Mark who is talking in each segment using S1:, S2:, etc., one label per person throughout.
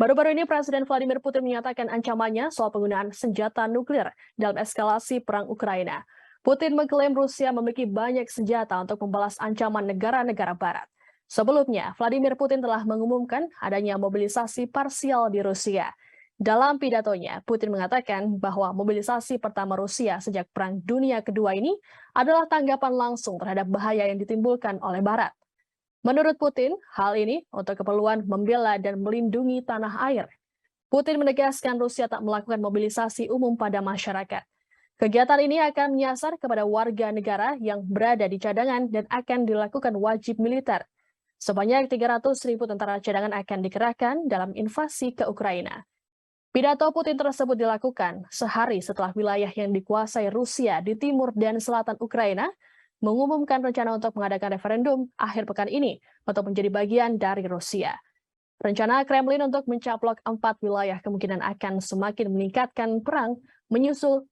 S1: Baru-baru ini Presiden Vladimir Putin menyatakan ancamannya soal penggunaan senjata nuklir dalam eskalasi perang Ukraina. Putin mengklaim Rusia memiliki banyak senjata untuk membalas ancaman negara-negara barat. Sebelumnya, Vladimir Putin telah mengumumkan adanya mobilisasi parsial di Rusia. Dalam pidatonya, Putin mengatakan bahwa mobilisasi pertama Rusia sejak Perang Dunia Kedua ini adalah tanggapan langsung terhadap bahaya yang ditimbulkan oleh Barat. Menurut Putin, hal ini untuk keperluan membela dan melindungi tanah air. Putin menegaskan Rusia tak melakukan mobilisasi umum pada masyarakat. Kegiatan ini akan menyasar kepada warga negara yang berada di cadangan dan akan dilakukan wajib militer. Sebanyak 300.000 tentara cadangan akan dikerahkan dalam invasi ke Ukraina. Pidato Putin tersebut dilakukan sehari setelah wilayah yang dikuasai Rusia di timur dan selatan Ukraina mengumumkan rencana untuk mengadakan referendum akhir pekan ini untuk menjadi bagian dari Rusia. Rencana Kremlin untuk mencaplok 4 wilayah kemungkinan akan semakin meningkatkan perang menyusul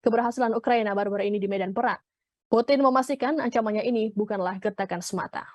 S1: keberhasilan Ukraina baru-baru ini di medan perang. Putin memastikan ancamannya ini bukanlah gertakan semata.